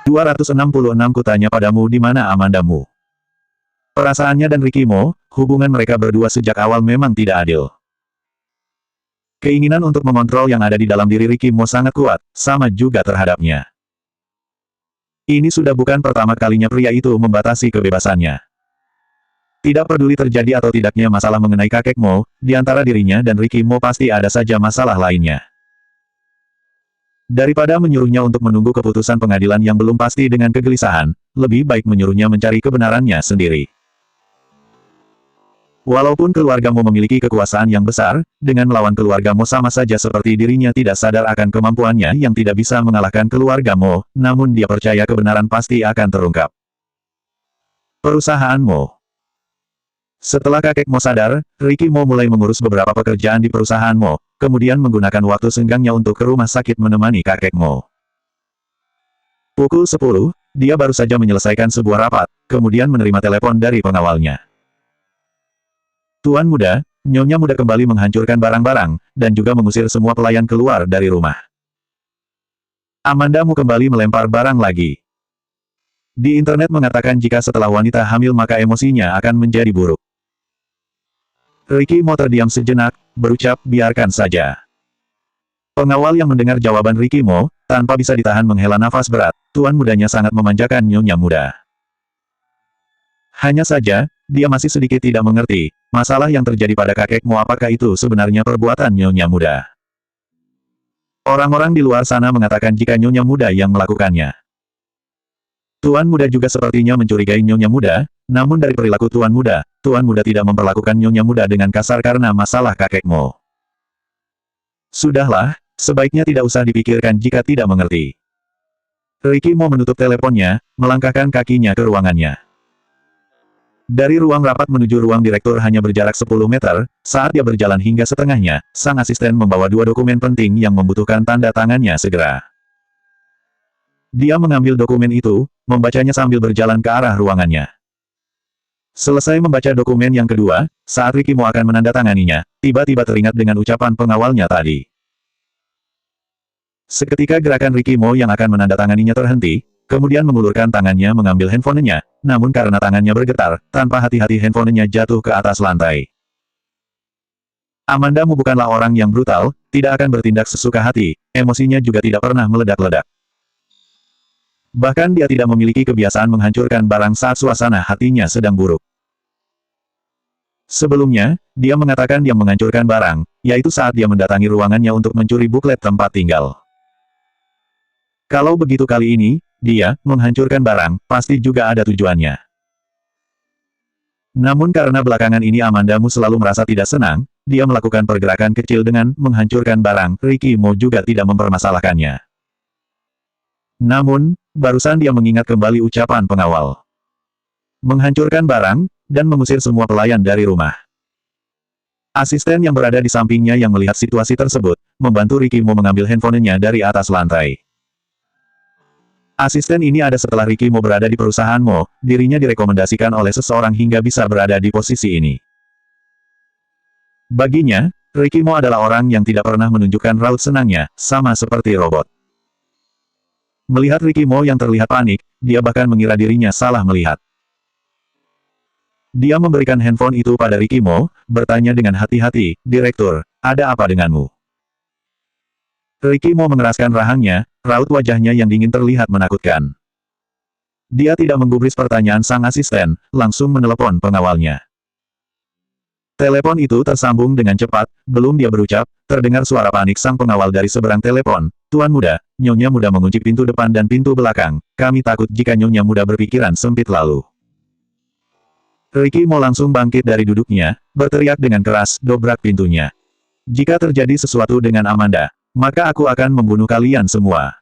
266 Kutanya padamu di mana Amandamu. Perasaannya dan Ricky Mo, hubungan mereka berdua sejak awal memang tidak adil. Keinginan untuk mengontrol yang ada di dalam diri Ricky Mo sangat kuat, sama juga terhadapnya. Ini sudah bukan pertama kalinya pria itu membatasi kebebasannya. Tidak peduli terjadi atau tidaknya masalah mengenai kakek Mo, di antara dirinya dan Ricky Mo pasti ada saja masalah lainnya. Daripada menyuruhnya untuk menunggu keputusan pengadilan yang belum pasti dengan kegelisahan, lebih baik menyuruhnya mencari kebenarannya sendiri. Walaupun keluarga Mo memiliki kekuasaan yang besar, dengan melawan keluarga Mo sama saja seperti dirinya tidak sadar akan kemampuannya yang tidak bisa mengalahkan keluarga Mo, namun dia percaya kebenaran pasti akan terungkap. Perusahaan Mo. Setelah kakek Mo sadar, Ricky Mo mulai mengurus beberapa pekerjaan di perusahaan Mo, kemudian menggunakan waktu senggangnya untuk ke rumah sakit menemani kakek Mo. Pukul 10, dia baru saja menyelesaikan sebuah rapat, kemudian menerima telepon dari pengawalnya. Tuan muda, Nyonya muda kembali menghancurkan barang-barang, dan juga mengusir semua pelayan keluar dari rumah. Amandamu kembali melempar barang lagi. Di internet mengatakan jika setelah wanita hamil maka emosinya akan menjadi buruk. Ricky Mo terdiam sejenak, berucap, biarkan saja. Pengawal yang mendengar jawaban Ricky Mo, tanpa bisa ditahan menghela nafas berat, tuan mudanya sangat memanjakan Nyonya muda. Hanya saja, dia masih sedikit tidak mengerti, masalah yang terjadi pada kakek Mo apakah itu sebenarnya perbuatan Nyonya muda. Orang-orang di luar sana mengatakan jika Nyonya muda yang melakukannya. Tuan muda juga sepertinya mencurigai Nyonya muda, namun dari perilaku Tuan muda tidak memperlakukan Nyonya muda dengan kasar karena masalah kakek Mo. Sudahlah, sebaiknya tidak usah dipikirkan jika tidak mengerti. Ricky Mo menutup teleponnya, melangkahkan kakinya ke ruangannya. Dari ruang rapat menuju ruang direktur hanya berjarak 10 meter, saat dia berjalan hingga setengahnya, sang asisten membawa 2 dokumen penting yang membutuhkan tanda tangannya segera. Dia mengambil dokumen itu, membacanya sambil berjalan ke arah ruangannya. Selesai membaca dokumen yang kedua, saat Ricky Mo akan menandatanganinya, tiba-tiba teringat dengan ucapan pengawalnya tadi. Seketika gerakan Ricky Mo yang akan menandatanganinya terhenti, kemudian mengulurkan tangannya mengambil handphonenya, namun karena tangannya bergetar, tanpa hati-hati handphonenya jatuh ke atas lantai. Amandamu bukanlah orang yang brutal, tidak akan bertindak sesuka hati, emosinya juga tidak pernah meledak-ledak. Bahkan dia tidak memiliki kebiasaan menghancurkan barang saat suasana hatinya sedang buruk. Sebelumnya, dia mengatakan dia menghancurkan barang, yaitu saat dia mendatangi ruangannya untuk mencuri buklet tempat tinggal. Kalau begitu kali ini, dia menghancurkan barang, pasti juga ada tujuannya. Namun karena belakangan ini Amandamu selalu merasa tidak senang, dia melakukan pergerakan kecil dengan menghancurkan barang, Ricky Mo juga tidak mempermasalahkannya. Namun, barusan dia mengingat kembali ucapan pengawal. Menghancurkan barang, dan mengusir semua pelayan dari rumah. Asisten yang berada di sampingnya yang melihat situasi tersebut, membantu Ricky Mo mengambil handphonenya dari atas lantai. Asisten ini ada setelah Ricky Mo berada di perusahaan Mo, dirinya direkomendasikan oleh seseorang hingga bisa berada di posisi ini. Baginya, Ricky Mo adalah orang yang tidak pernah menunjukkan raut senangnya, sama seperti robot. Melihat Ricky Mo yang terlihat panik, dia bahkan mengira dirinya salah melihat. Dia memberikan handphone itu pada Ricky Mo, bertanya dengan hati-hati, "Direktur, ada apa denganmu?" Ricky Mo mengeraskan rahangnya, raut wajahnya yang dingin terlihat menakutkan. Dia tidak menggubris pertanyaan sang asisten, langsung menelepon pengawalnya. Telepon itu tersambung dengan cepat, belum dia berucap, terdengar suara panik sang pengawal dari seberang telepon, "Tuan muda, Nyonya muda mengunci pintu depan dan pintu belakang, kami takut jika Nyonya muda berpikiran sempit lalu." Ricky Mo langsung bangkit dari duduknya, berteriak dengan keras, "Dobrak pintunya. Jika terjadi sesuatu dengan Amanda, maka aku akan membunuh kalian semua."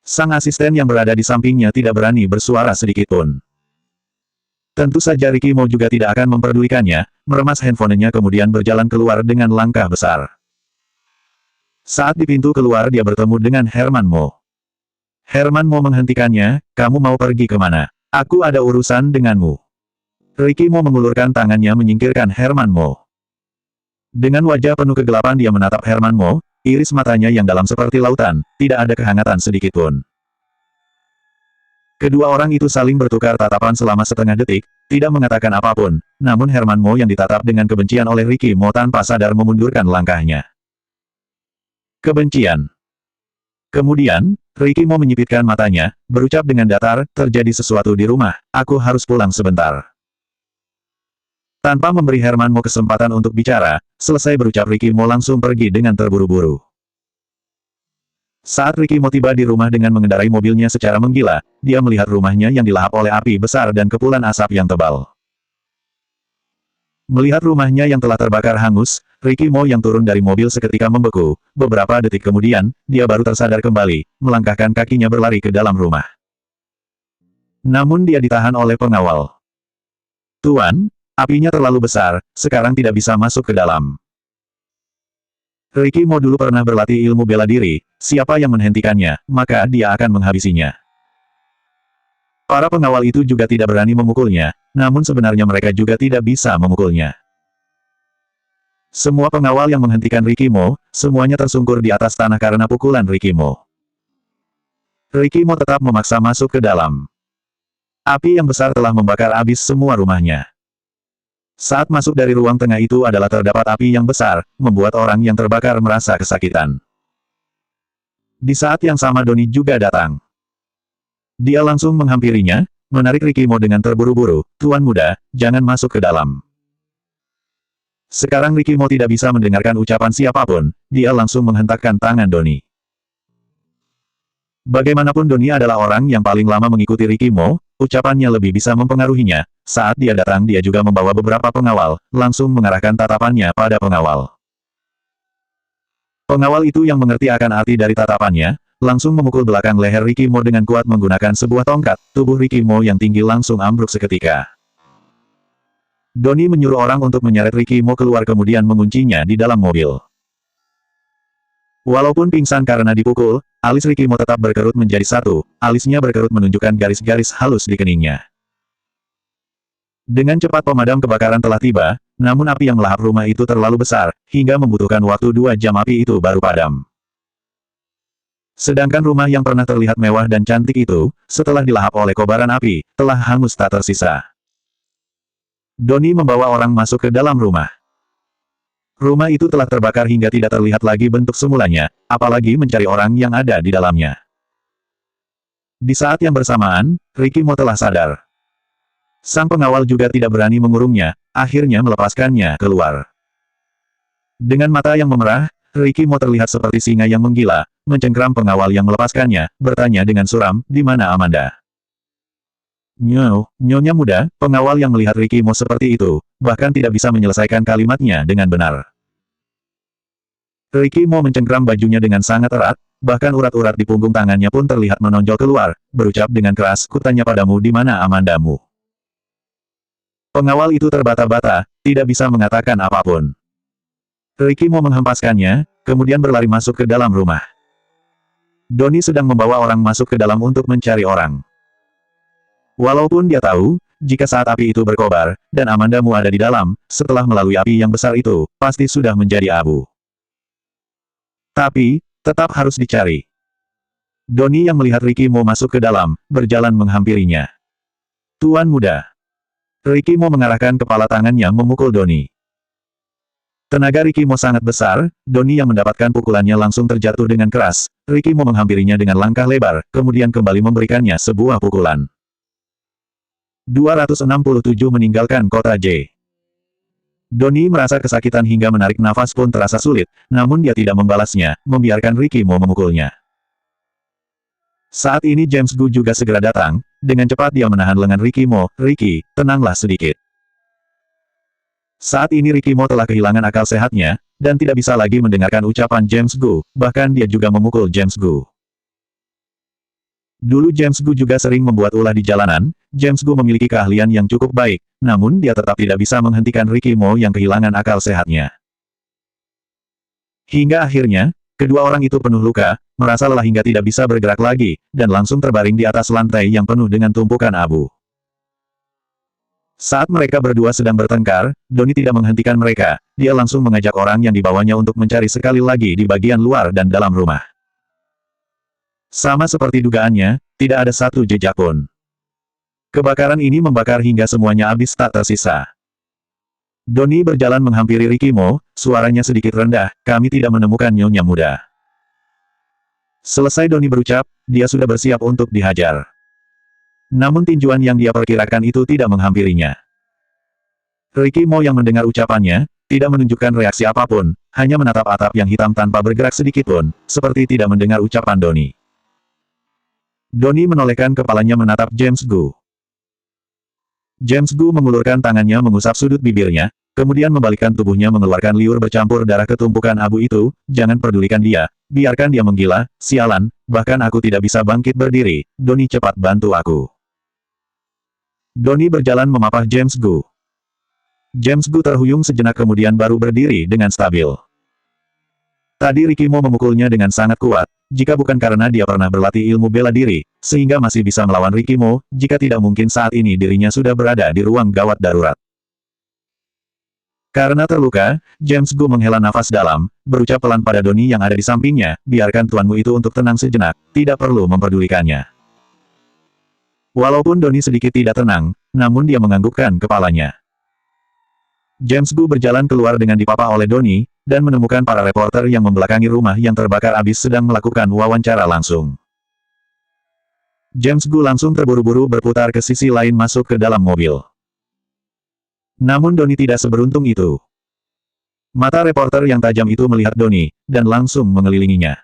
Sang asisten yang berada di sampingnya tidak berani bersuara sedikitpun. Tentu saja Ricky Mo juga tidak akan memperdulikannya, meremas handphonenya kemudian berjalan keluar dengan langkah besar. Saat di pintu keluar dia bertemu dengan Herman Mo. Herman Mo menghentikannya, "Kamu mau pergi kemana? Aku ada urusan denganmu." Ricky Mo mengulurkan tangannya menyingkirkan Herman Mo. Dengan wajah penuh kegelapan dia menatap Herman Mo, iris matanya yang dalam seperti lautan, tidak ada kehangatan sedikitpun. Kedua orang itu saling bertukar tatapan selama setengah detik, tidak mengatakan apapun, namun Herman Mo yang ditatap dengan kebencian oleh Ricky Mo tanpa sadar memundurkan langkahnya. Kebencian. Kemudian, Ricky Mo menyipitkan matanya, berucap dengan datar, terjadi sesuatu di rumah, aku harus pulang sebentar. Tanpa memberi Herman Mo kesempatan untuk bicara, selesai berucap Ricky Mo langsung pergi dengan terburu-buru. Saat Ricky Mo tiba di rumah dengan mengendarai mobilnya secara menggila, dia melihat rumahnya yang dilahap oleh api besar dan kepulan asap yang tebal. Melihat rumahnya yang telah terbakar hangus, Ricky Mo yang turun dari mobil seketika membeku. Beberapa detik kemudian, dia baru tersadar kembali, melangkahkan kakinya berlari ke dalam rumah. Namun dia ditahan oleh pengawal. Tuan, apinya terlalu besar, sekarang tidak bisa masuk ke dalam. Ricky Mo dulu pernah berlatih ilmu bela diri, siapa yang menghentikannya, maka dia akan menghabisinya. Para pengawal itu juga tidak berani memukulnya, namun sebenarnya mereka juga tidak bisa memukulnya. Semua pengawal yang menghentikan Ricky Mo, semuanya tersungkur di atas tanah karena pukulan Ricky Mo. Ricky Mo tetap memaksa masuk ke dalam. Api yang besar telah membakar habis semua rumahnya. Saat masuk dari ruang tengah itu adalah terdapat api yang besar, membuat orang yang terbakar merasa kesakitan. Di saat yang sama Donnie juga datang. Dia langsung menghampirinya, menarik Ricky Mo dengan terburu-buru, Tuan muda, jangan masuk ke dalam. Sekarang Ricky Mo tidak bisa mendengarkan ucapan siapapun, dia langsung menghentakkan tangan Donnie. Bagaimanapun Donnie adalah orang yang paling lama mengikuti Ricky Mo, ucapannya lebih bisa mempengaruhinya. Saat dia datang dia juga membawa beberapa pengawal, langsung mengarahkan tatapannya pada pengawal. Pengawal itu yang mengerti akan arti dari tatapannya, langsung memukul belakang leher Ricky Mo dengan kuat menggunakan sebuah tongkat, tubuh Ricky Mo yang tinggi langsung ambruk seketika. Donnie menyuruh orang untuk menyeret Ricky Mo keluar kemudian menguncinya di dalam mobil. Walaupun pingsan karena dipukul, alis Ricky Mo tetap berkerut menjadi satu, alisnya berkerut menunjukkan garis-garis halus di keningnya. Dengan cepat pemadam kebakaran telah tiba, namun api yang melahap rumah itu terlalu besar, hingga membutuhkan waktu 2 jam api itu baru padam. Sedangkan rumah yang pernah terlihat mewah dan cantik itu, setelah dilahap oleh kobaran api, telah hangus tak tersisa. Donnie membawa orang masuk ke dalam rumah. Rumah itu telah terbakar hingga tidak terlihat lagi bentuk semulanya, apalagi mencari orang yang ada di dalamnya. Di saat yang bersamaan, Ricky Mo telah sadar. Sang pengawal juga tidak berani mengurungnya, akhirnya melepaskannya keluar. Dengan mata yang memerah, Ricky Mo terlihat seperti singa yang menggila, mencengkram pengawal yang melepaskannya, bertanya dengan suram, di mana Amanda? Nyonya muda, pengawal yang melihat Ricky Mo seperti itu, bahkan tidak bisa menyelesaikan kalimatnya dengan benar. Ricky Mo mencengkram bajunya dengan sangat erat, bahkan urat-urat di punggung tangannya pun terlihat menonjol keluar, berucap dengan keras, kutanya padamu di mana Amandamu. Pengawal itu terbata-bata, tidak bisa mengatakan apapun. Ricky Mo menghempaskannya, kemudian berlari masuk ke dalam rumah. Donnie sedang membawa orang masuk ke dalam untuk mencari orang. Walaupun dia tahu, jika saat api itu berkobar, dan Amandamu ada di dalam, setelah melalui api yang besar itu, pasti sudah menjadi abu. Tapi, tetap harus dicari. Donnie yang melihat Ricky Mo masuk ke dalam, berjalan menghampirinya. Tuan muda. Ricky Mo mengarahkan kepala tangannya memukul Donnie. Tenaga Ricky Mo sangat besar, Donnie yang mendapatkan pukulannya langsung terjatuh dengan keras, Ricky Mo menghampirinya dengan langkah lebar, kemudian kembali memberikannya sebuah pukulan. 267 meninggalkan kota J. Donnie merasa kesakitan hingga menarik nafas pun terasa sulit, namun dia tidak membalasnya, membiarkan Ricky Mo memukulnya. Saat ini James Gu juga segera datang, dengan cepat dia menahan lengan Ricky Mo, Ricky, tenanglah sedikit. Saat ini Ricky Mo telah kehilangan akal sehatnya, dan tidak bisa lagi mendengarkan ucapan James Gu, bahkan dia juga memukul James Gu. Dulu James Gu juga sering membuat ulah di jalanan, James Gu memiliki keahlian yang cukup baik, namun dia tetap tidak bisa menghentikan Ricky Mo yang kehilangan akal sehatnya. Hingga akhirnya, kedua orang itu penuh luka, merasa lelah hingga tidak bisa bergerak lagi, dan langsung terbaring di atas lantai yang penuh dengan tumpukan abu. Saat mereka berdua sedang bertengkar, Donnie tidak menghentikan mereka, dia langsung mengajak orang yang dibawanya untuk mencari sekali lagi di bagian luar dan dalam rumah. Sama seperti dugaannya, tidak ada satu jejak pun. Kebakaran ini membakar hingga semuanya habis tak tersisa. Donnie berjalan menghampiri Rikimo, suaranya sedikit rendah, kami tidak menemukan nyonya muda. Selesai Donnie berucap, dia sudah bersiap untuk dihajar. Namun tinjuan yang dia perkirakan itu tidak menghampirinya. Rikimo yang mendengar ucapannya, tidak menunjukkan reaksi apapun, hanya menatap atap yang hitam tanpa bergerak sedikitpun, seperti tidak mendengar ucapan Donnie. Donnie menolehkan kepalanya menatap James Gu. James Gu mengulurkan tangannya mengusap sudut bibirnya, kemudian membalikkan tubuhnya mengeluarkan liur bercampur darah ke tumpukan abu itu, jangan pedulikan dia, biarkan dia menggila, sialan, bahkan aku tidak bisa bangkit berdiri, Donnie cepat bantu aku. Donnie berjalan memapah James Gu. James Gu terhuyung sejenak kemudian baru berdiri dengan stabil. Tadi Rikimo memukulnya dengan sangat kuat, jika bukan karena dia pernah berlatih ilmu bela diri, sehingga masih bisa melawan Rikimo, jika tidak mungkin saat ini dirinya sudah berada di ruang gawat darurat. Karena terluka, James Gu menghela nafas dalam, berucap pelan pada Donnie yang ada di sampingnya, biarkan tuanmu itu untuk tenang sejenak, tidak perlu memperdulikannya. Walaupun Donnie sedikit tidak tenang, namun dia menganggukkan kepalanya. James Gu berjalan keluar dengan dipapa oleh Donnie, dan menemukan para reporter yang membelakangi rumah yang terbakar habis sedang melakukan wawancara langsung. James Gu langsung terburu-buru berputar ke sisi lain masuk ke dalam mobil. Namun Donnie tidak seberuntung itu. Mata reporter yang tajam itu melihat Donnie, dan langsung mengelilinginya.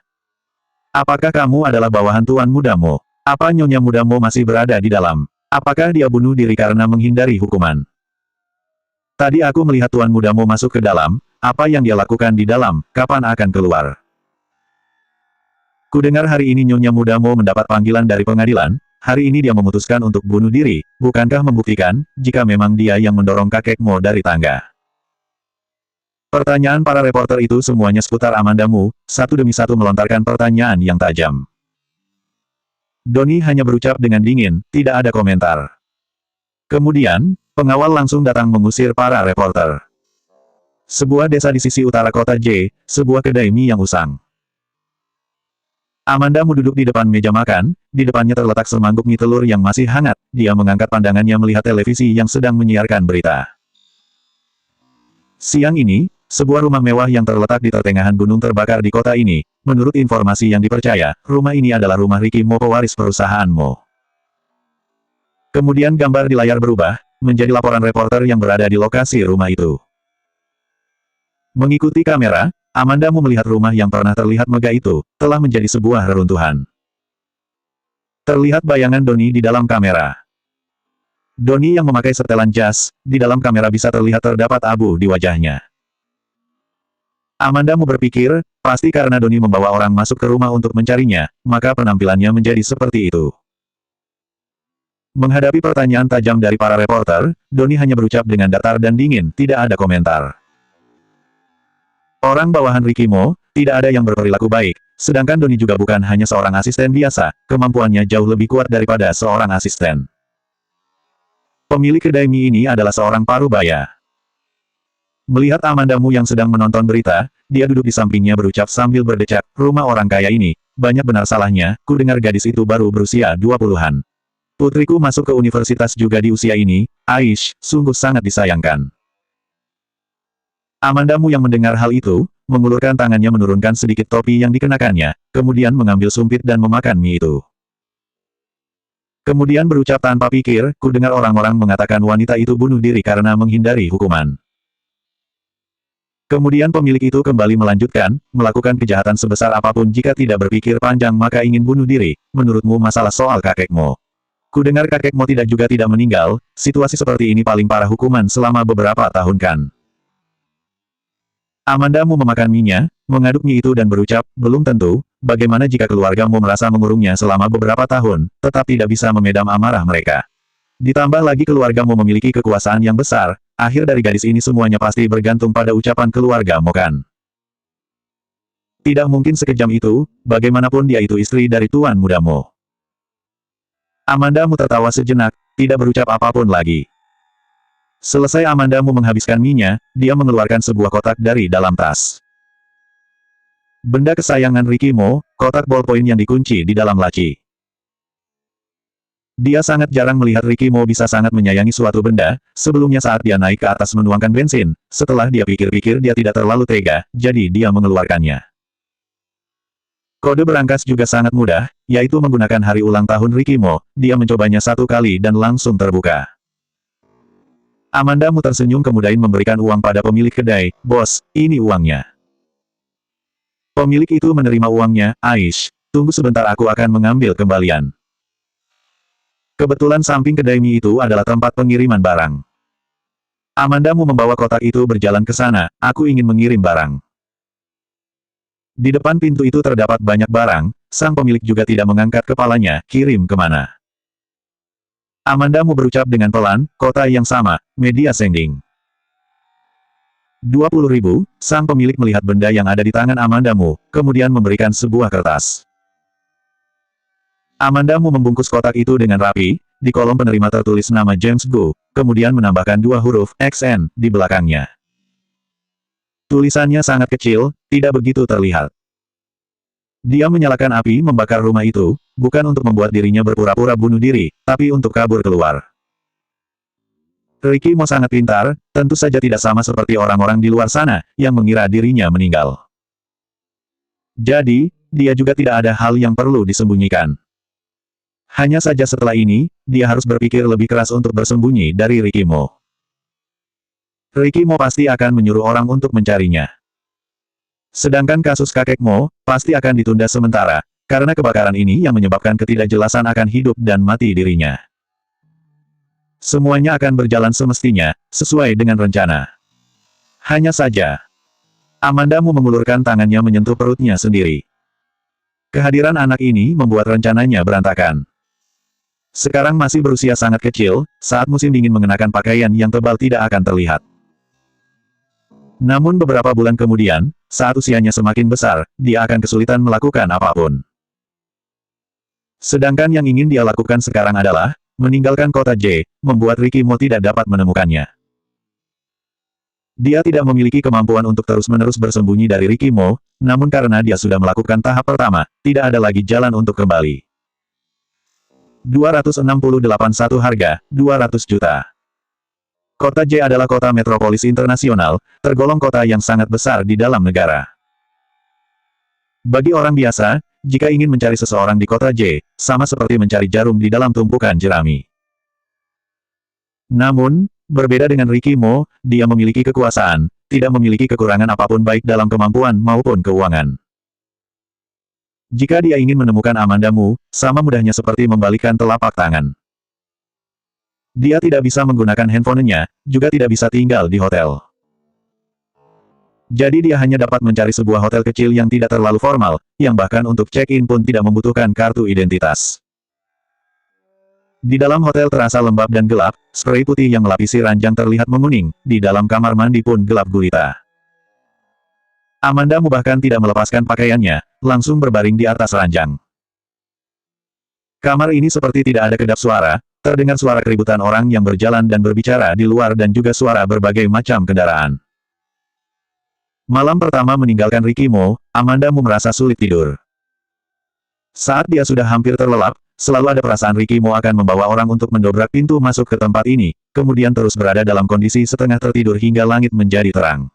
Apakah kamu adalah bawahan tuan mudamu? Apa nyonya mudamu masih berada di dalam? Apakah dia bunuh diri karena menghindari hukuman? Tadi aku melihat tuan mudamu masuk ke dalam, apa yang dia lakukan di dalam, kapan akan keluar? Kudengar hari ini nyonya mudamu mendapat panggilan dari pengadilan, hari ini dia memutuskan untuk bunuh diri, bukankah membuktikan, jika memang dia yang mendorong kakekmu dari tangga? Pertanyaan para reporter itu semuanya seputar Amandamu, satu demi satu melontarkan pertanyaan yang tajam. Donnie hanya berucap dengan dingin, tidak ada komentar. Kemudian, pengawal langsung datang mengusir para reporter. Sebuah desa di sisi utara kota J, sebuah kedai mie yang usang. Amandamu duduk di depan meja makan, di depannya terletak semangkuk mie telur yang masih hangat, dia mengangkat pandangannya melihat televisi yang sedang menyiarkan berita. Siang ini, sebuah rumah mewah yang terletak di pertengahan gunung terbakar di kota ini, menurut informasi yang dipercaya, rumah ini adalah rumah Rikimo pewaris perusahaanmu. Kemudian gambar di layar berubah, menjadi laporan reporter yang berada di lokasi rumah itu. Mengikuti kamera, Amandamu melihat rumah yang pernah terlihat megah itu, telah menjadi sebuah reruntuhan. Terlihat bayangan Donnie di dalam kamera. Donnie yang memakai setelan jas, di dalam kamera bisa terlihat terdapat abu di wajahnya. Amandamu berpikir, pasti karena Donnie membawa orang masuk ke rumah untuk mencarinya, maka penampilannya menjadi seperti itu. Menghadapi pertanyaan tajam dari para reporter, Donnie hanya berucap dengan datar dan dingin, tidak ada komentar. Orang bawahan Rikimo, tidak ada yang berperilaku baik, sedangkan Donnie juga bukan hanya seorang asisten biasa, kemampuannya jauh lebih kuat daripada seorang asisten. Pemilik kedai mie ini adalah seorang parubaya. Melihat Amandamu yang sedang menonton berita, dia duduk di sampingnya berucap sambil berdecak, rumah orang kaya ini, banyak benar salahnya, ku dengar gadis itu baru berusia 20-an. Putriku masuk ke universitas juga di usia ini, Aish, sungguh sangat disayangkan. Amandamu yang mendengar hal itu, mengulurkan tangannya menurunkan sedikit topi yang dikenakannya, kemudian mengambil sumpit dan memakan mie itu. Kemudian berucap tanpa pikir, ku dengar orang-orang mengatakan wanita itu bunuh diri karena menghindari hukuman. Kemudian pemilik itu kembali melanjutkan, melakukan kejahatan sebesar apapun jika tidak berpikir panjang maka ingin bunuh diri, menurutmu masalah soal kakekmu. Ku dengar kakekmu tidak meninggal, situasi seperti ini paling parah hukuman selama beberapa tahun kan. Amandamu memakan mie-nya, mengaduk mie itu dan berucap, belum tentu, bagaimana jika keluargamu merasa mengurungnya selama beberapa tahun, tetap tidak bisa memedam amarah mereka. Ditambah lagi keluargamu memiliki kekuasaan yang besar, akhir dari gadis ini semuanya pasti bergantung pada ucapan keluargamu kan. Tidak mungkin sekejam itu, bagaimanapun dia itu istri dari tuan mudamu. Amandamu tertawa sejenak, tidak berucap apapun lagi. Selesai Amandamu menghabiskan mie-nya, dia mengeluarkan sebuah kotak dari dalam tas. Benda kesayangan Rikimo, kotak ballpoint yang dikunci di dalam laci. Dia sangat jarang melihat Ricky Mo bisa sangat menyayangi suatu benda, sebelumnya saat dia naik ke atas menuangkan bensin, setelah dia pikir-pikir dia tidak terlalu tega, jadi dia mengeluarkannya. Kode berangkas juga sangat mudah, yaitu menggunakan hari ulang tahun Ricky Mo, dia mencobanya satu kali dan langsung terbuka. Amanda Mu tersenyum kemudian memberikan uang pada pemilik kedai, "Bos, ini uangnya." Pemilik itu menerima uangnya, "Aish, tunggu sebentar aku akan mengambil kembalian." Kebetulan samping kedai mie itu adalah tempat pengiriman barang. Amanda Mu membawa kotak itu berjalan ke sana, "Aku ingin mengirim barang." Di depan pintu itu terdapat banyak barang, sang pemilik juga tidak mengangkat kepalanya, "Kirim kemana?" Amanda Mu berucap dengan pelan, "Kota yang sama, media sending." 20.000, sang pemilik melihat benda yang ada di tangan Amanda Mu, kemudian memberikan sebuah kertas. Amanda Mu membungkus kotak itu dengan rapi, di kolom penerima tertulis nama James Gu, kemudian menambahkan 2 huruf XN di belakangnya. Tulisannya sangat kecil, tidak begitu terlihat. Dia menyalakan api membakar rumah itu, bukan untuk membuat dirinya berpura-pura bunuh diri, tapi untuk kabur keluar. Ricky Mo sangat pintar, tentu saja tidak sama seperti orang-orang di luar sana, yang mengira dirinya meninggal. Jadi, dia juga tidak ada hal yang perlu disembunyikan. Hanya saja setelah ini, dia harus berpikir lebih keras untuk bersembunyi dari Ricky Mo. Ricky Mo pasti akan menyuruh orang untuk mencarinya. Sedangkan kasus kakek Mo, pasti akan ditunda sementara, karena kebakaran ini yang menyebabkan ketidakjelasan akan hidup dan mati dirinya. Semuanya akan berjalan semestinya, sesuai dengan rencana. Hanya saja, Amanda Mu mengulurkan tangannya menyentuh perutnya sendiri. Kehadiran anak ini membuat rencananya berantakan. Sekarang masih berusia sangat kecil, saat musim dingin mengenakan pakaian yang tebal tidak akan terlihat. Namun beberapa bulan kemudian, saat usianya semakin besar, dia akan kesulitan melakukan apapun. Sedangkan yang ingin dia lakukan sekarang adalah, meninggalkan kota J, membuat Ricky Mo tidak dapat menemukannya. Dia tidak memiliki kemampuan untuk terus-menerus bersembunyi dari Ricky Mo, namun karena dia sudah melakukan tahap pertama, tidak ada lagi jalan untuk kembali. 268 satu harga, 200 juta. Kota J adalah kota metropolis internasional, tergolong kota yang sangat besar di dalam negara. Bagi orang biasa, jika ingin mencari seseorang di kota J, sama seperti mencari jarum di dalam tumpukan jerami. Namun, berbeda dengan Ricky Mo, dia memiliki kekuasaan, tidak memiliki kekurangan apapun baik dalam kemampuan maupun keuangan. Jika dia ingin menemukan Amanda Mu, sama mudahnya seperti membalikkan telapak tangan. Dia tidak bisa menggunakan handphonenya, juga tidak bisa tinggal di hotel. Jadi dia hanya dapat mencari sebuah hotel kecil yang tidak terlalu formal, yang bahkan untuk check-in pun tidak membutuhkan kartu identitas. Di dalam hotel terasa lembab dan gelap, spray putih yang melapisi ranjang terlihat menguning, di dalam kamar mandi pun gelap gulita. Amanda Mu bahkan tidak melepaskan pakaiannya, langsung berbaring di atas ranjang. Kamar ini seperti tidak ada kedap suara, terdengar suara keributan orang yang berjalan dan berbicara di luar dan juga suara berbagai macam kendaraan. Malam pertama meninggalkan Ricky Mo, Amanda Mu merasa sulit tidur. Saat dia sudah hampir terlelap, selalu ada perasaan Ricky Mo akan membawa orang untuk mendobrak pintu masuk ke tempat ini, kemudian terus berada dalam kondisi setengah tertidur hingga langit menjadi terang.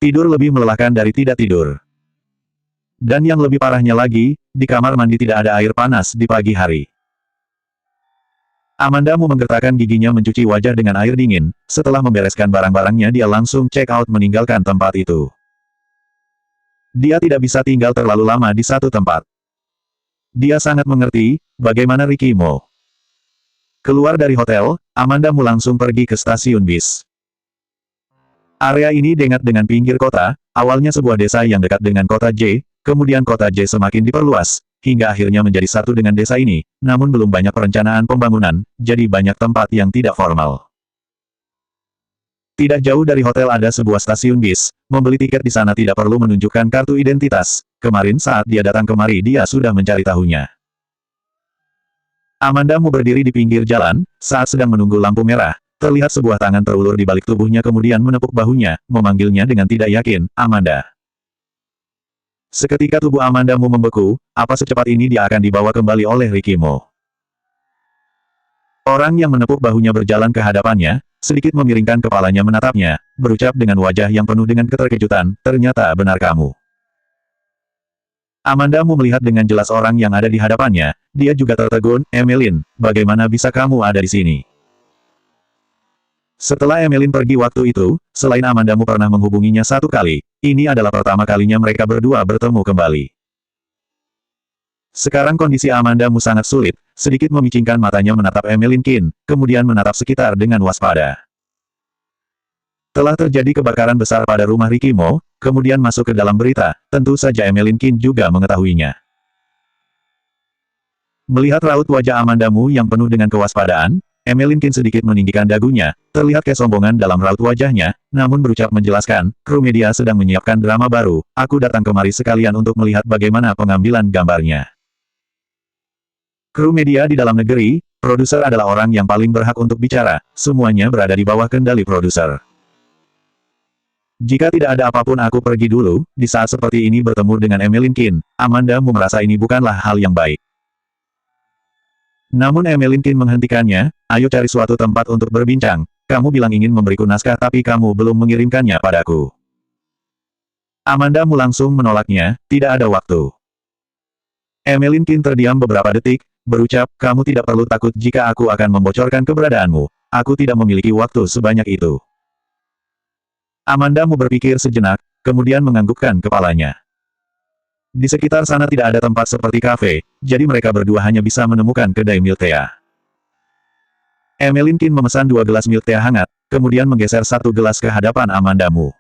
Tidur lebih melelahkan dari tidak tidur. Dan yang lebih parahnya lagi, di kamar mandi tidak ada air panas di pagi hari. Amanda Mu menggertakkan giginya mencuci wajah dengan air dingin, setelah membereskan barang-barangnya dia langsung check out meninggalkan tempat itu. Dia tidak bisa tinggal terlalu lama di satu tempat. Dia sangat mengerti, bagaimana Ricky Mo. Keluar dari hotel, Amanda Mu langsung pergi ke stasiun bis. Area ini dekat dengan pinggir kota, awalnya sebuah desa yang dekat dengan kota J, kemudian kota J semakin diperluas, hingga akhirnya menjadi satu dengan desa ini, namun belum banyak perencanaan pembangunan, jadi banyak tempat yang tidak formal. Tidak jauh dari hotel ada sebuah stasiun bis, membeli tiket di sana tidak perlu menunjukkan kartu identitas, kemarin saat dia datang kemari dia sudah mencari tahunya. Amanda Mu berdiri di pinggir jalan, saat sedang menunggu lampu merah, terlihat sebuah tangan terulur di balik tubuhnya kemudian menepuk bahunya, memanggilnya dengan tidak yakin, "Amanda." Seketika tubuh Amandamu membeku, apa secepat ini dia akan dibawa kembali oleh Ricky Mo. Orang yang menepuk bahunya berjalan ke hadapannya, sedikit memiringkan kepalanya menatapnya, berucap dengan wajah yang penuh dengan keterkejutan, ternyata benar kamu. Amandamu melihat dengan jelas orang yang ada di hadapannya, dia juga tertegun, Emeline, bagaimana bisa kamu ada di sini? Setelah Emeline pergi waktu itu, selain Amandamu pernah menghubunginya satu kali, ini adalah pertama kalinya mereka berdua bertemu kembali. Sekarang kondisi Amandamu sangat sulit, sedikit memicingkan matanya menatap Emeline Kin, kemudian menatap sekitar dengan waspada. Telah terjadi kebakaran besar pada rumah Ricky Mo, kemudian masuk ke dalam berita, tentu saja Emeline Kin juga mengetahuinya. Melihat raut wajah Amandamu yang penuh dengan kewaspadaan, Emeline Kin sedikit meninggikan dagunya, terlihat kesombongan dalam raut wajahnya, namun berucap menjelaskan, kru media sedang menyiapkan drama baru, aku datang kemari sekalian untuk melihat bagaimana pengambilan gambarnya. Kru media di dalam negeri, produser adalah orang yang paling berhak untuk bicara, semuanya berada di bawah kendali produser. Jika tidak ada apapun aku pergi dulu, di saat seperti ini bertemu dengan Emeline Kin, Amandamu merasa ini bukanlah hal yang baik. Namun Emeline Kin menghentikannya, ayo cari suatu tempat untuk berbincang, kamu bilang ingin memberiku naskah tapi kamu belum mengirimkannya padaku. Amandamu langsung menolaknya, tidak ada waktu. Emeline Kin terdiam beberapa detik, berucap, kamu tidak perlu takut jika aku akan membocorkan keberadaanmu, aku tidak memiliki waktu sebanyak itu. Amandamu berpikir sejenak, kemudian menganggukkan kepalanya. Di sekitar sana tidak ada tempat seperti kafe, jadi mereka berdua hanya bisa menemukan kedai milk tea. Emeline Kin memesan 2 gelas milk tea hangat, kemudian menggeser 1 gelas ke hadapan Amandamu.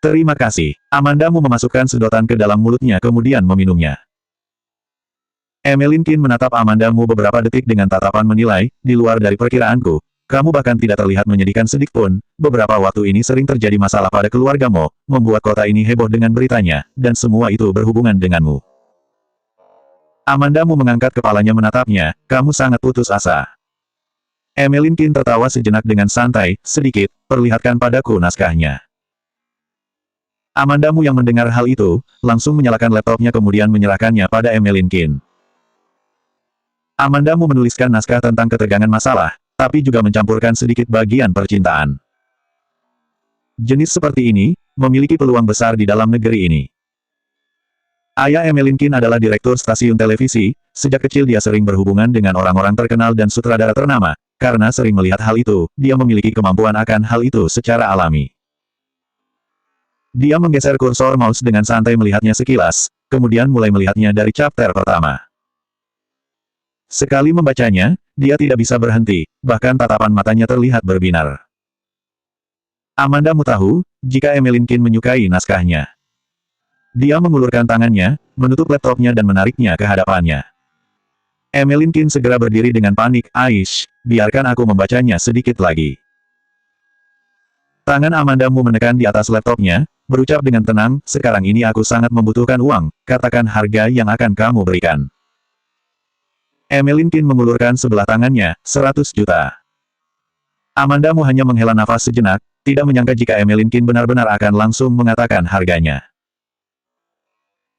Terima kasih. Amandamu memasukkan sedotan ke dalam mulutnya kemudian meminumnya. Emeline Kin menatap Amandamu beberapa detik dengan tatapan menilai, di luar dari perkiraanku, kamu bahkan tidak terlihat menyedihkan sedikit pun, beberapa waktu ini sering terjadi masalah pada keluargamu, membuat kota ini heboh dengan beritanya, dan semua itu berhubungan denganmu. Amandamu mengangkat kepalanya menatapnya, kamu sangat putus asa. Emeline Kin tertawa sejenak dengan santai, sedikit, perlihatkan padaku naskahnya. Amandamu yang mendengar hal itu, langsung menyalakan laptopnya kemudian menyerahkannya pada Emeline Kin. Amandamu menuliskan naskah tentang ketegangan masalah, tapi juga mencampurkan sedikit bagian percintaan. Jenis seperti ini, memiliki peluang besar di dalam negeri ini. Ayah Emeline Kin adalah direktur stasiun televisi, sejak kecil dia sering berhubungan dengan orang-orang terkenal dan sutradara ternama, karena sering melihat hal itu, dia memiliki kemampuan akan hal itu secara alami. Dia menggeser kursor mouse dengan santai melihatnya sekilas, kemudian mulai melihatnya dari chapter pertama. Sekali membacanya, dia tidak bisa berhenti, bahkan tatapan matanya terlihat berbinar. Amandamu tahu, jika Emeline Kin menyukai naskahnya. Dia mengulurkan tangannya, menutup laptopnya dan menariknya ke hadapannya. Emeline Kin segera berdiri dengan panik, Aish, biarkan aku membacanya sedikit lagi. Tangan Amandamu menekan di atas laptopnya, berucap dengan tenang, sekarang ini aku sangat membutuhkan uang, katakan harga yang akan kamu berikan. Emeline Kin mengulurkan sebelah tangannya, 100 juta. Amandamu hanya menghela nafas sejenak, tidak menyangka jika Emeline Kin benar-benar akan langsung mengatakan harganya.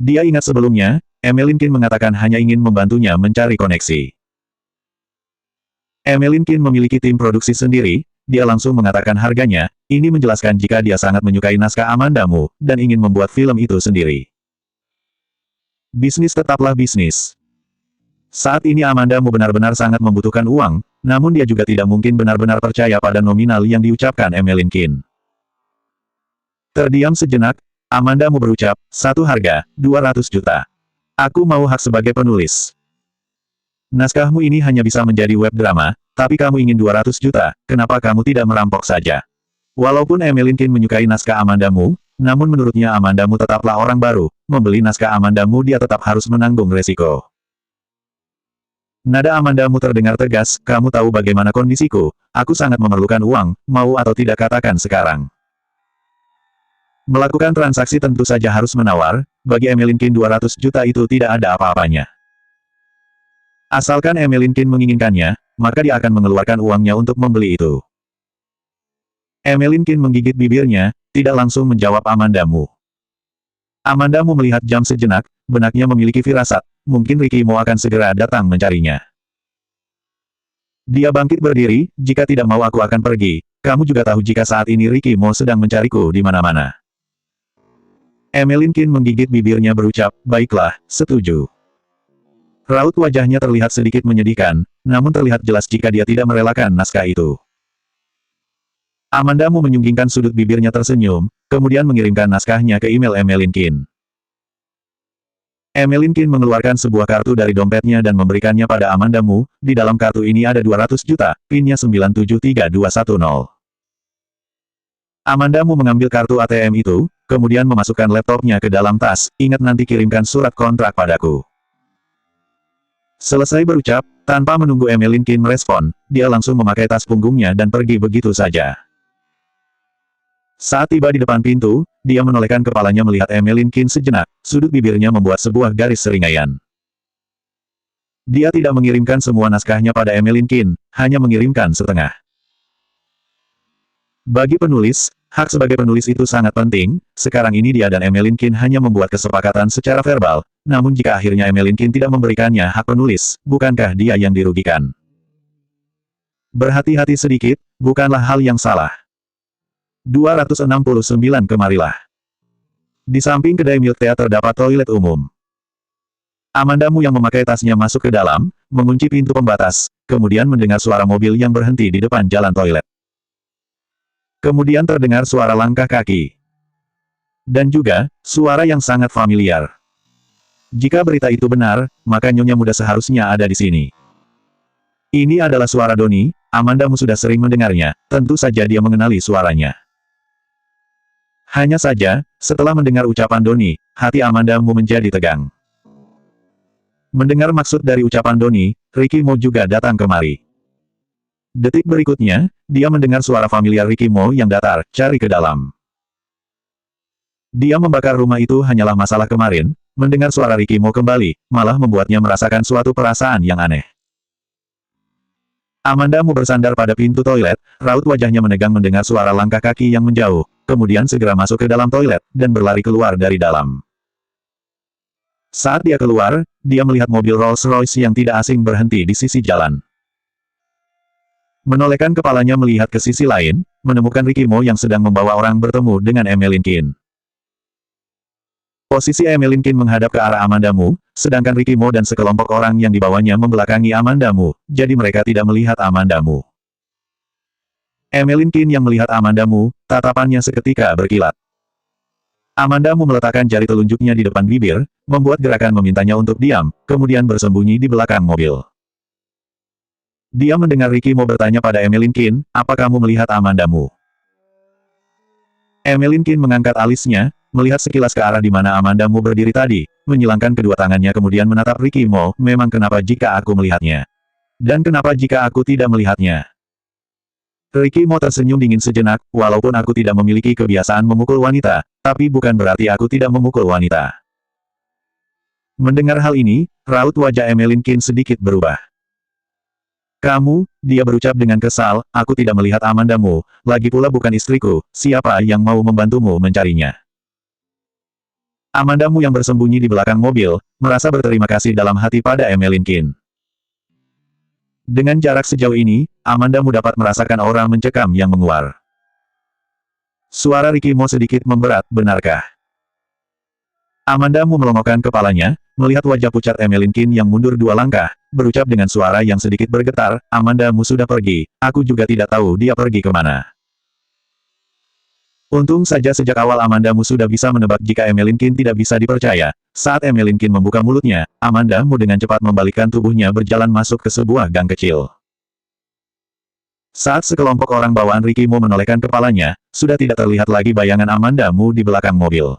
Dia ingat sebelumnya, Emeline Kin mengatakan hanya ingin membantunya mencari koneksi. Emeline Kin memiliki tim produksi sendiri, dia langsung mengatakan harganya, ini menjelaskan jika dia sangat menyukai naskah Amandamu, dan ingin membuat film itu sendiri. Bisnis tetaplah bisnis. Saat ini Amandamu benar-benar sangat membutuhkan uang, namun dia juga tidak mungkin benar-benar percaya pada nominal yang diucapkan Emeline Kin. Terdiam sejenak, Amandamu berucap, satu harga, 200 juta. Aku mau hak sebagai penulis. Naskahmu ini hanya bisa menjadi web drama, tapi kamu ingin 200 juta, kenapa kamu tidak merampok saja? Walaupun Emeline Kin menyukai naskah Amandamu, namun menurutnya Amandamu tetaplah orang baru, membeli naskah Amandamu dia tetap harus menanggung resiko. Nada Amandamu terdengar tegas, kamu tahu bagaimana kondisiku, aku sangat memerlukan uang, mau atau tidak katakan sekarang. Melakukan transaksi tentu saja harus menawar, bagi Emeline Kin 200 juta itu tidak ada apa-apanya. Asalkan Emeline Kin menginginkannya, maka dia akan mengeluarkan uangnya untuk membeli itu. Emeline Kin menggigit bibirnya, tidak langsung menjawab Amandamu. Amandamu melihat jam sejenak, benaknya memiliki firasat, mungkin Ricky Mo akan segera datang mencarinya. Dia bangkit berdiri, jika tidak mau aku akan pergi. Kamu juga tahu jika saat ini Ricky Mo sedang mencariku di mana-mana. Emeline Qin menggigit bibirnya berucap, baiklah, setuju. Raut wajahnya terlihat sedikit menyedihkan, namun terlihat jelas jika dia tidak merelakan naskah itu. Amandamu menyunggingkan sudut bibirnya tersenyum, kemudian mengirimkan naskahnya ke email Emeline Qin. Emeline Qin mengeluarkan sebuah kartu dari dompetnya dan memberikannya pada Amandamu, di dalam kartu ini ada 200 juta, PIN-nya 973210. Amandamu mengambil kartu ATM itu, kemudian memasukkan laptopnya ke dalam tas, ingat nanti kirimkan surat kontrak padaku. Selesai berucap, tanpa menunggu Emeline Qin merespon, dia langsung memakai tas punggungnya dan pergi begitu saja. Saat tiba di depan pintu, dia menolehkan kepalanya melihat Emeline Qin sejenak, sudut bibirnya membuat sebuah garis seringaian. Dia tidak mengirimkan semua naskahnya pada Emeline Qin, hanya mengirimkan setengah. Bagi penulis, hak sebagai penulis itu sangat penting, sekarang ini dia dan Emeline Qin hanya membuat kesepakatan secara verbal, namun jika akhirnya Emeline Qin tidak memberikannya hak penulis, bukankah dia yang dirugikan? Berhati-hati sedikit, bukanlah hal yang salah. 269 Kemarilah. Di samping kedai Milk Tea terdapat toilet umum. Amandamu yang memakai tasnya masuk ke dalam, mengunci pintu pembatas, kemudian mendengar suara mobil yang berhenti di depan jalan toilet. Kemudian terdengar suara langkah kaki. Dan juga, suara yang sangat familiar. Jika berita itu benar, maka Nyonya Muda seharusnya ada di sini. Ini adalah suara Doni, Amandamu sudah sering mendengarnya, tentu saja dia mengenali suaranya. Hanya saja, setelah mendengar ucapan Doni, hati Amandamu menjadi tegang. Mendengar maksud dari ucapan Doni, Ricky Mo juga datang kemari. Detik berikutnya, dia mendengar suara familiar Ricky Mo yang datar, cari ke dalam. Dia membakar rumah itu hanyalah masalah kemarin, mendengar suara Ricky Mo kembali, malah membuatnya merasakan suatu perasaan yang aneh. Amandamu bersandar pada pintu toilet, raut wajahnya menegang mendengar suara langkah kaki yang menjauh, kemudian segera masuk ke dalam toilet, dan berlari keluar dari dalam. Saat dia keluar, dia melihat mobil Rolls-Royce yang tidak asing berhenti di sisi jalan. Menolehkan kepalanya melihat ke sisi lain, menemukan Ricky Mo yang sedang membawa orang bertemu dengan Emeline Qin. Posisi Emeline Qin menghadap ke arah Amandamu, sedangkan Ricky Mo dan sekelompok orang yang dibawanya membelakangi Amandamu, jadi mereka tidak melihat Amandamu. Emeline Qin yang melihat Amandamu, tatapannya seketika berkilat. Amandamu meletakkan jari telunjuknya di depan bibir, membuat gerakan memintanya untuk diam, kemudian bersembunyi di belakang mobil. Dia mendengar Ricky Mo bertanya pada Emeline Qin, apa kamu melihat Amandamu? Emeline Qin mengangkat alisnya, melihat sekilas ke arah di mana Amandamu berdiri tadi, menyilangkan kedua tangannya kemudian menatap Ricky Mo, memang kenapa jika aku melihatnya? Dan kenapa jika aku tidak melihatnya? Ricky Mo tersenyum dingin sejenak, walaupun aku tidak memiliki kebiasaan memukul wanita, tapi bukan berarti aku tidak memukul wanita. Mendengar hal ini, raut wajah Emeline Qin sedikit berubah. Kamu, dia berucap dengan kesal, aku tidak melihat Amandamu, lagi pula bukan istriku, siapa yang mau membantumu mencarinya? Amandamu yang bersembunyi di belakang mobil, merasa berterima kasih dalam hati pada Emeline Qin. Dengan jarak sejauh ini, Amandamu dapat merasakan aura mencekam yang menguar. Suara Ricky Mo sedikit memberat, benarkah? Amandamu melongokkan kepalanya, melihat wajah pucat Emeline Qin yang mundur 2 langkah, berucap dengan suara yang sedikit bergetar, Amandamu sudah pergi, aku juga tidak tahu dia pergi kemana. Untung saja sejak awal Amandamu sudah bisa menebak jika Emeline Qin tidak bisa dipercaya. Saat Emeline Qin membuka mulutnya, Amandamu dengan cepat membalikkan tubuhnya berjalan masuk ke sebuah gang kecil. Saat sekelompok orang bawaan Ricky Mo menolehkan kepalanya, sudah tidak terlihat lagi bayangan Amandamu di belakang mobil.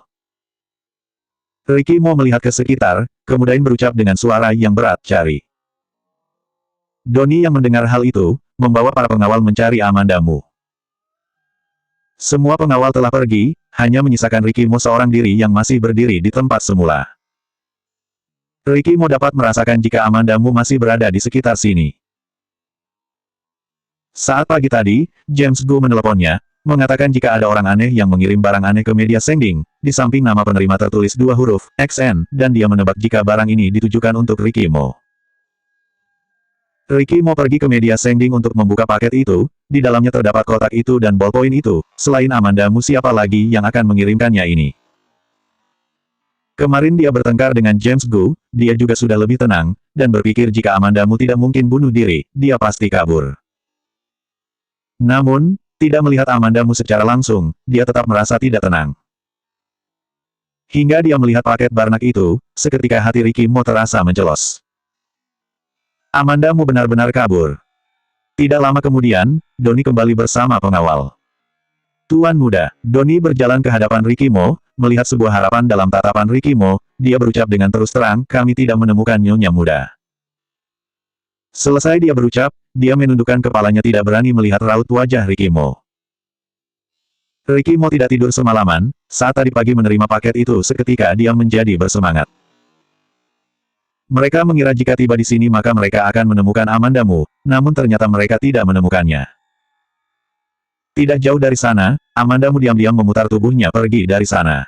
Ricky Mo melihat ke sekitar, kemudian berucap dengan suara yang berat, cari. Doni yang mendengar hal itu, membawa para pengawal mencari Amandamu. Semua pengawal telah pergi, hanya menyisakan Ricky Mo seorang diri yang masih berdiri di tempat semula. Ricky Mo dapat merasakan jika Amandamu masih berada di sekitar sini. Saat pagi tadi, James Gu meneleponnya, mengatakan jika ada orang aneh yang mengirim barang aneh ke media sending, di samping nama penerima tertulis dua huruf, XN, dan dia menebak jika barang ini ditujukan untuk Ricky Mo. Ricky Mo pergi ke media sending untuk membuka paket itu, di dalamnya terdapat kotak itu dan ballpoint itu, selain Amanda Mu siapa lagi yang akan mengirimkannya ini. Kemarin dia bertengkar dengan James Gu, dia juga sudah lebih tenang, dan berpikir jika Amanda Mu tidak mungkin bunuh diri, dia pasti kabur. Namun, tidak melihat Amanda Mu secara langsung, dia tetap merasa tidak tenang. Hingga dia melihat paket barnak itu, seketika hati Ricky Mo terasa mencelos. Amanda Mu benar-benar kabur. Tidak lama kemudian, Donnie kembali bersama pengawal. Tuan muda, Donnie berjalan ke hadapan Ricky Mo, melihat sebuah harapan dalam tatapan Ricky Mo, dia berucap dengan terus terang, kami tidak menemukan nyonya muda. Selesai dia berucap, dia menundukkan kepalanya tidak berani melihat raut wajah Ricky Mo. Ricky Mo tidak tidur semalaman, saat tadi pagi menerima paket itu seketika dia menjadi bersemangat. Mereka mengira jika tiba di sini maka mereka akan menemukan Amanda Mu, namun ternyata mereka tidak menemukannya. Tidak jauh dari sana, Amanda Mu diam-diam memutar tubuhnya pergi dari sana.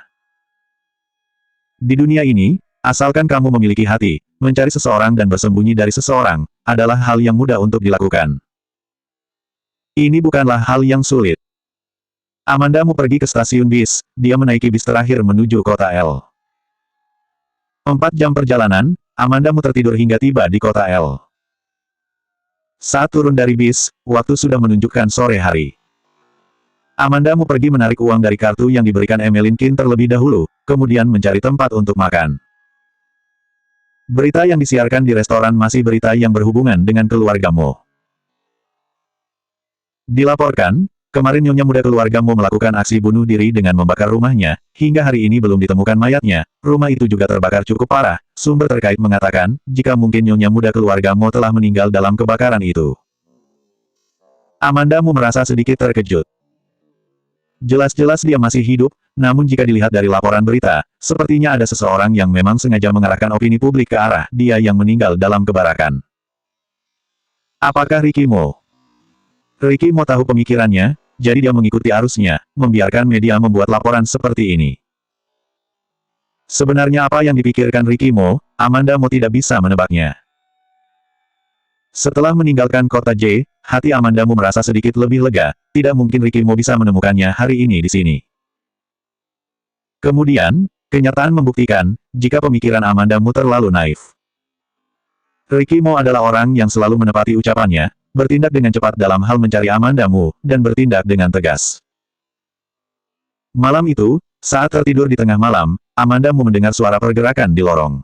Di dunia ini, asalkan kamu memiliki hati, mencari seseorang dan bersembunyi dari seseorang, adalah hal yang mudah untuk dilakukan. Ini bukanlah hal yang sulit. Amanda Mu pergi ke stasiun bis, dia menaiki bis terakhir menuju kota L. 4 jam perjalanan, Amanda Mu tertidur hingga tiba di kota L. Saat turun dari bis, waktu sudah menunjukkan sore hari. Amanda Mu pergi menarik uang dari kartu yang diberikan Emeline Kin terlebih dahulu, kemudian mencari tempat untuk makan. Berita yang disiarkan di restoran masih berita yang berhubungan dengan keluarga Mo. Dilaporkan, kemarin nyonya muda keluarga Mo melakukan aksi bunuh diri dengan membakar rumahnya, hingga hari ini belum ditemukan mayatnya, rumah itu juga terbakar cukup parah, sumber terkait mengatakan, jika mungkin nyonya muda keluarga Mo telah meninggal dalam kebakaran itu. Amanda Mu merasa sedikit terkejut. Jelas-jelas dia masih hidup, namun jika dilihat dari laporan berita, sepertinya ada seseorang yang memang sengaja mengarahkan opini publik ke arah dia yang meninggal dalam kebakaran. Apakah Ricky Mo? Ricky Mo tahu pemikirannya, jadi dia mengikuti arusnya, membiarkan media membuat laporan seperti ini. Sebenarnya apa yang dipikirkan Ricky Mo, Amanda Mo tidak bisa menebaknya. Setelah meninggalkan kota J, hati Amanda Mu merasa sedikit lebih lega, tidak mungkin Ricky Mo bisa menemukannya hari ini di sini. Kemudian, kenyataan membuktikan, jika pemikiran Amanda Mu terlalu naif. Ricky Mo adalah orang yang selalu menepati ucapannya, bertindak dengan cepat dalam hal mencari Amanda Mu, dan bertindak dengan tegas. Malam itu, saat tertidur di tengah malam, Amanda Mu mendengar suara pergerakan di lorong.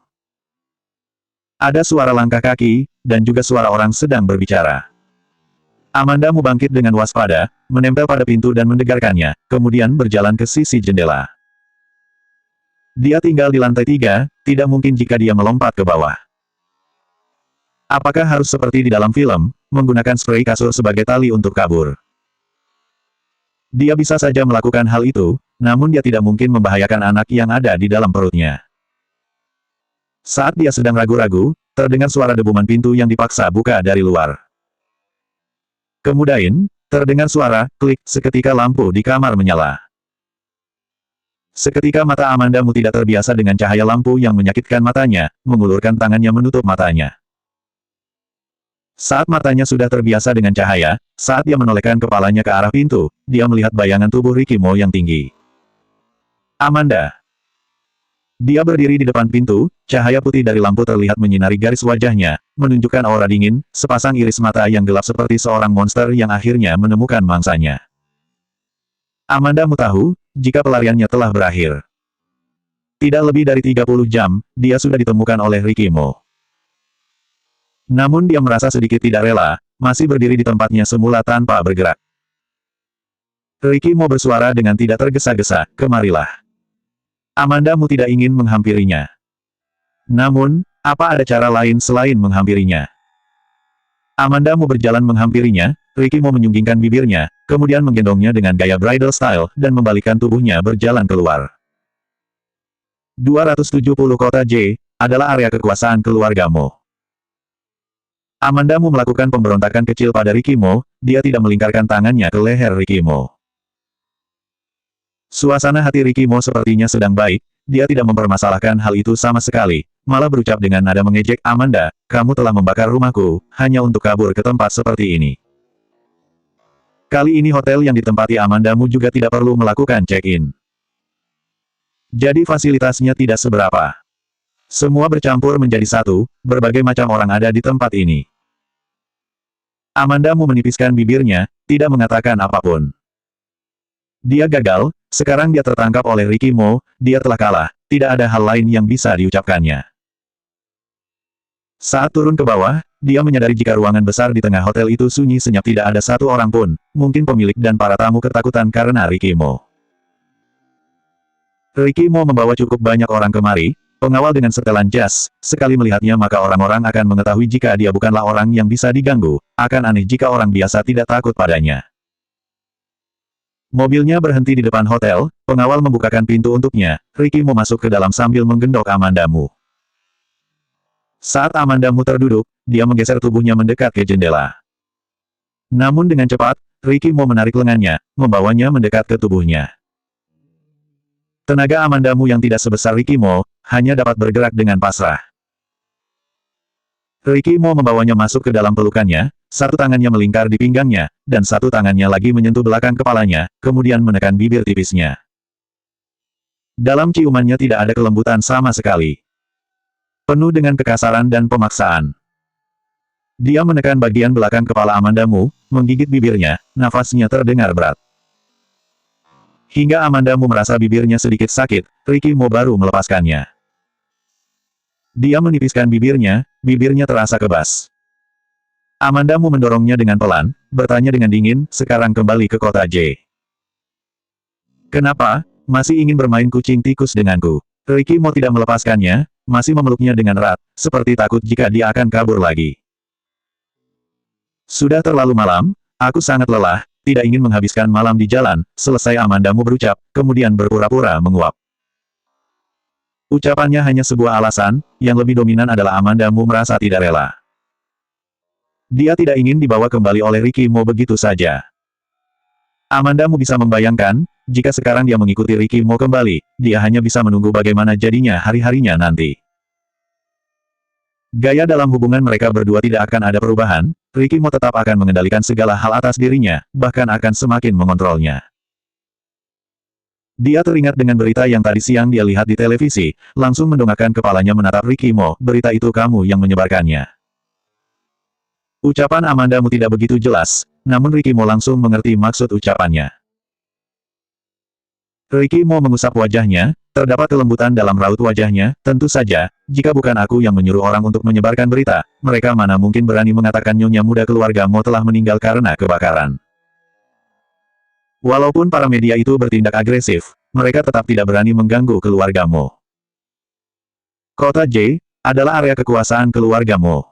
Ada suara langkah kaki, dan juga suara orang sedang berbicara. Amanda Mu bangkit dengan waspada, menempel pada pintu dan mendegarkannya, kemudian berjalan ke sisi jendela. Dia tinggal di lantai 3, tidak mungkin jika dia melompat ke bawah. Apakah harus seperti di dalam film, menggunakan spray kasur sebagai tali untuk kabur? Dia bisa saja melakukan hal itu, namun dia tidak mungkin membahayakan anak yang ada di dalam perutnya. Saat dia sedang ragu-ragu, terdengar suara debuman pintu yang dipaksa buka dari luar. Kemudian, terdengar suara klik seketika lampu di kamar menyala. Seketika mata Amanda Mu tidak terbiasa dengan cahaya lampu yang menyakitkan matanya, mengulurkan tangannya menutup matanya. Saat matanya sudah terbiasa dengan cahaya, saat dia menolehkan kepalanya ke arah pintu, dia melihat bayangan tubuh Ricky Mo yang tinggi. Amanda. Dia berdiri di depan pintu, cahaya putih dari lampu terlihat menyinari garis wajahnya, menunjukkan aura dingin, sepasang iris mata yang gelap seperti seorang monster yang akhirnya menemukan mangsanya. Amanda Mu tahu, jika pelariannya telah berakhir. Tidak lebih dari 30 jam, dia sudah ditemukan oleh Ricky Mo. Namun dia merasa sedikit tidak rela, masih berdiri di tempatnya semula tanpa bergerak. Ricky Mo bersuara dengan tidak tergesa-gesa, kemarilah. Amanda Mu tidak ingin menghampirinya. Namun, apa ada cara lain selain menghampirinya? Amanda Mu berjalan menghampirinya, Ricky Mo menyunggingkan bibirnya, kemudian menggendongnya dengan gaya bridal style, dan membalikkan tubuhnya berjalan keluar. 270 Kota J, adalah area kekuasaan keluarga Mo. Amanda Mu melakukan pemberontakan kecil pada Ricky Mo, dia tidak melingkarkan tangannya ke leher Ricky Mo. Suasana hati Ricky Mo sepertinya sedang baik, dia tidak mempermasalahkan hal itu sama sekali, malah berucap dengan nada mengejek, Amanda, kamu telah membakar rumahku, hanya untuk kabur ke tempat seperti ini. Kali ini hotel yang ditempati Amandamu juga tidak perlu melakukan check-in. Jadi fasilitasnya tidak seberapa. Semua bercampur menjadi satu, berbagai macam orang ada di tempat ini. Amandamu menipiskan bibirnya, tidak mengatakan apapun. Dia gagal, sekarang dia tertangkap oleh Ricky Mo, dia telah kalah, tidak ada hal lain yang bisa diucapkannya. Saat turun ke bawah, dia menyadari jika ruangan besar di tengah hotel itu sunyi senyap, tidak ada satu orang pun, mungkin pemilik dan para tamu ketakutan karena Ricky Mo. Ricky Mo membawa cukup banyak orang kemari, pengawal dengan setelan jas, sekali melihatnya maka orang-orang akan mengetahui jika dia bukanlah orang yang bisa diganggu, akan aneh jika orang biasa tidak takut padanya. Mobilnya berhenti di depan hotel, pengawal membukakan pintu untuknya, Ricky Mo masuk ke dalam sambil menggendong Amandamu. Saat Amandamu terduduk, dia menggeser tubuhnya mendekat ke jendela. Namun dengan cepat, Ricky Mo menarik lengannya, membawanya mendekat ke tubuhnya. Tenaga Amandamu yang tidak sebesar Ricky Mo, hanya dapat bergerak dengan pasrah. Ricky Mo membawanya masuk ke dalam pelukannya, satu tangannya melingkar di pinggangnya, dan satu tangannya lagi menyentuh belakang kepalanya, kemudian menekan bibir tipisnya. Dalam ciumannya tidak ada kelembutan sama sekali. Penuh dengan kekasaran dan pemaksaan. Dia menekan bagian belakang kepala Amandamu, menggigit bibirnya, nafasnya terdengar berat. Hingga Amandamu merasa bibirnya sedikit sakit, Ricky Mo baru melepaskannya. Dia menipiskan bibirnya terasa kebas. Amandamu mendorongnya dengan pelan, bertanya dengan dingin, sekarang kembali ke kota J. Kenapa, masih ingin bermain kucing tikus denganku? Ricky Mo tidak melepaskannya, masih memeluknya dengan erat, seperti takut jika dia akan kabur lagi. Sudah terlalu malam, aku sangat lelah, tidak ingin menghabiskan malam di jalan, selesai Amandamu berucap, kemudian berpura-pura menguap. Ucapannya hanya sebuah alasan, yang lebih dominan adalah Amandamu merasa tidak rela. Dia tidak ingin dibawa kembali oleh Ricky Mo begitu saja. Amandamu bisa membayangkan, jika sekarang dia mengikuti Ricky Mo kembali, dia hanya bisa menunggu bagaimana jadinya hari-harinya nanti. Gaya dalam hubungan mereka berdua tidak akan ada perubahan, Ricky Mo tetap akan mengendalikan segala hal atas dirinya, bahkan akan semakin mengontrolnya. Dia teringat dengan berita yang tadi siang dia lihat di televisi, langsung mendongakkan kepalanya menatap Ricky Mo, berita itu kamu yang menyebarkannya. Ucapan Amandamu tidak begitu jelas, namun Ricky Mo langsung mengerti maksud ucapannya. Ricky Mo mengusap wajahnya, terdapat kelembutan dalam raut wajahnya, tentu saja, jika bukan aku yang menyuruh orang untuk menyebarkan berita, mereka mana mungkin berani mengatakan nyonya muda keluarga Mo telah meninggal karena kebakaran. Walaupun para media itu bertindak agresif, mereka tetap tidak berani mengganggu keluarga Mo. Kota J adalah area kekuasaan keluarga Mo.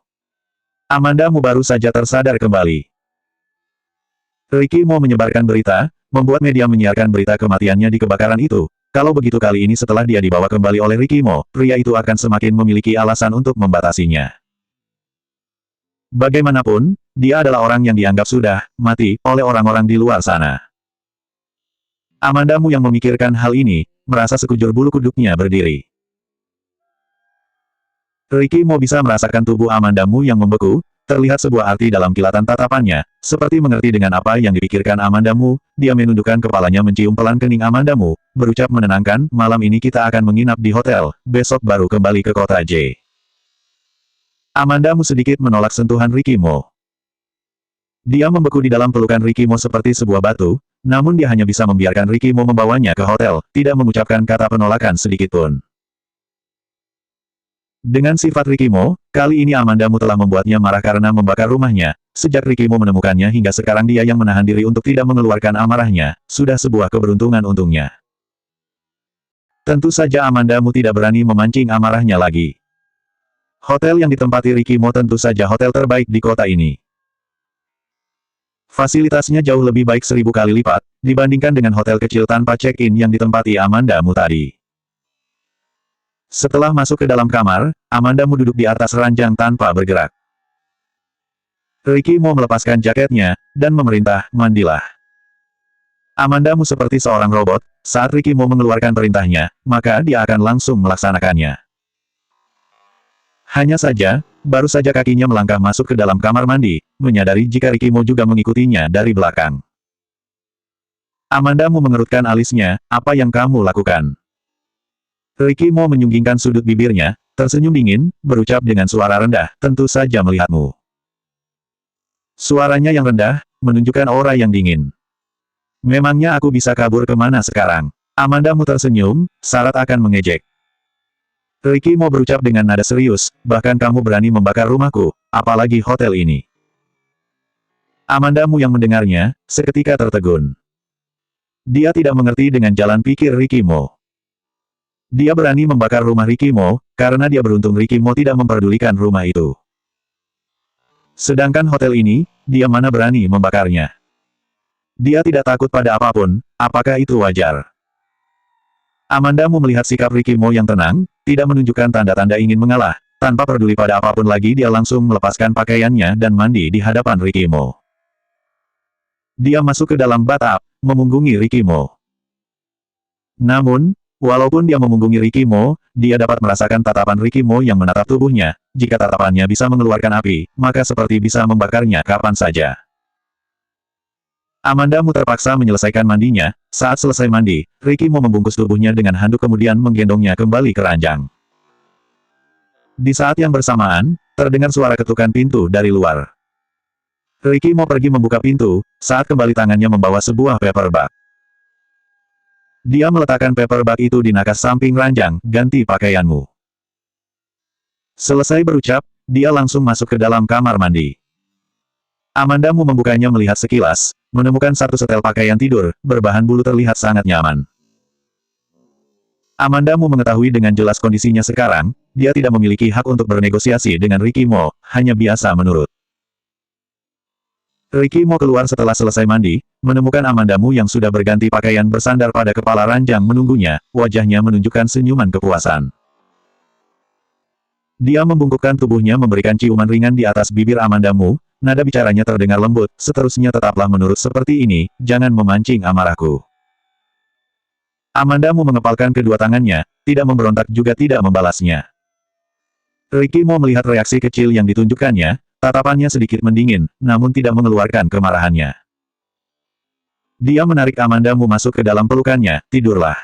Amandamu baru saja tersadar kembali. Ricky Mo menyebarkan berita, membuat media menyiarkan berita kematiannya di kebakaran itu. Kalau begitu kali ini setelah dia dibawa kembali oleh Ricky Mo, pria itu akan semakin memiliki alasan untuk membatasinya. Bagaimanapun, dia adalah orang yang dianggap sudah mati oleh orang-orang di luar sana. Amandamu yang memikirkan hal ini, merasa sekujur bulu kuduknya berdiri. Ricky Mo bisa merasakan tubuh Amandamu yang membeku, terlihat sebuah arti dalam kilatan tatapannya, seperti mengerti dengan apa yang dipikirkan Amandamu, dia menundukkan kepalanya mencium pelan kening Amandamu, berucap menenangkan, malam ini kita akan menginap di hotel, besok baru kembali ke kota J. Amandamu sedikit menolak sentuhan Ricky Mo. Dia membeku di dalam pelukan Ricky Mo seperti sebuah batu, namun dia hanya bisa membiarkan Ricky Mo membawanya ke hotel, tidak mengucapkan kata penolakan sedikitpun. Dengan sifat Ricky Mo, kali ini Amandamu telah membuatnya marah karena membakar rumahnya. Sejak Ricky Mo menemukannya hingga sekarang dia yang menahan diri untuk tidak mengeluarkan amarahnya, sudah sebuah keberuntungan untungnya. Tentu saja Amandamu tidak berani memancing amarahnya lagi. Hotel yang ditempati Ricky Mo tentu saja hotel terbaik di kota ini. Fasilitasnya jauh lebih baik 1000 kali lipat, dibandingkan dengan hotel kecil tanpa check-in yang ditempati Amandamu tadi. Setelah masuk ke dalam kamar, Amandamu duduk di atas ranjang tanpa bergerak. Ricky Mo melepaskan jaketnya, dan memerintah, mandilah. Amandamu seperti seorang robot, saat Ricky mau mengeluarkan perintahnya, maka dia akan langsung melaksanakannya. Hanya saja, baru saja kakinya melangkah masuk ke dalam kamar mandi, menyadari jika Ricky Mo juga mengikutinya dari belakang. Amandamu mengerutkan alisnya, apa yang kamu lakukan? Ricky Mo menyunggingkan sudut bibirnya, tersenyum dingin, berucap dengan suara rendah, tentu saja melihatmu. Suaranya yang rendah, menunjukkan aura yang dingin. Memangnya aku bisa kabur kemana sekarang? Amandamu tersenyum, syarat akan mengejek. Ricky Mo berucap dengan nada serius, bahkan kamu berani membakar rumahku, apalagi hotel ini. Amandamu yang mendengarnya, seketika tertegun. Dia tidak mengerti dengan jalan pikir Ricky Mo. Dia berani membakar rumah Ricky Mo, karena dia beruntung Ricky Mo tidak memperdulikan rumah itu. Sedangkan hotel ini, dia mana berani membakarnya. Dia tidak takut pada apapun, apakah itu wajar? Amandamu melihat sikap Ricky Mo yang tenang, tidak menunjukkan tanda-tanda ingin mengalah, tanpa peduli pada apapun lagi dia langsung melepaskan pakaiannya dan mandi di hadapan Ricky Mo. Dia masuk ke dalam bathtub, memunggungi Ricky Mo. Namun, walaupun dia memunggungi Ricky Mo, dia dapat merasakan tatapan Ricky Mo yang menatap tubuhnya, jika tatapannya bisa mengeluarkan api, maka seperti bisa membakarnya kapan saja. Amandamu terpaksa menyelesaikan mandinya, saat selesai mandi, Ricky Mo membungkus tubuhnya dengan handuk kemudian menggendongnya kembali ke ranjang. Di saat yang bersamaan, terdengar suara ketukan pintu dari luar. Ricky Mo pergi membuka pintu, saat kembali tangannya membawa sebuah paper bag. Dia meletakkan paper bag itu di nakas samping ranjang, ganti pakaianmu. Selesai berucap, dia langsung masuk ke dalam kamar mandi. Amandamu membukanya melihat sekilas, menemukan satu setel pakaian tidur, berbahan bulu terlihat sangat nyaman. Amandamu mengetahui dengan jelas kondisinya sekarang, dia tidak memiliki hak untuk bernegosiasi dengan Ricky Mo, hanya biasa menurut. Ricky Mo keluar setelah selesai mandi, menemukan Amandamu yang sudah berganti pakaian bersandar pada kepala ranjang menunggunya, wajahnya menunjukkan senyuman kepuasan. Dia membungkukkan tubuhnya memberikan ciuman ringan di atas bibir Amandamu, nada bicaranya terdengar lembut, seterusnya tetaplah menurut seperti ini, jangan memancing amarahku. Amandamu mengepalkan kedua tangannya, tidak memberontak juga tidak membalasnya. Ricky Mo melihat reaksi kecil yang ditunjukkannya, tatapannya sedikit mendingin, namun tidak mengeluarkan kemarahannya. Dia menarik Amandamu masuk ke dalam pelukannya, tidurlah.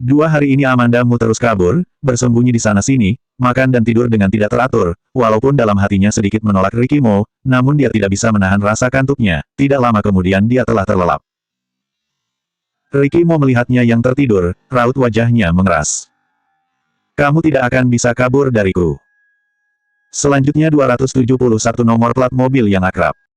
2 hari ini Amandamu terus kabur, bersembunyi di sana-sini, makan dan tidur dengan tidak teratur, walaupun dalam hatinya sedikit menolak Ricky Mo, namun dia tidak bisa menahan rasa kantuknya, tidak lama kemudian dia telah terlelap. Ricky Mo melihatnya yang tertidur, raut wajahnya mengeras. Kamu tidak akan bisa kabur dariku. Selanjutnya 271 nomor plat mobil yang akrab.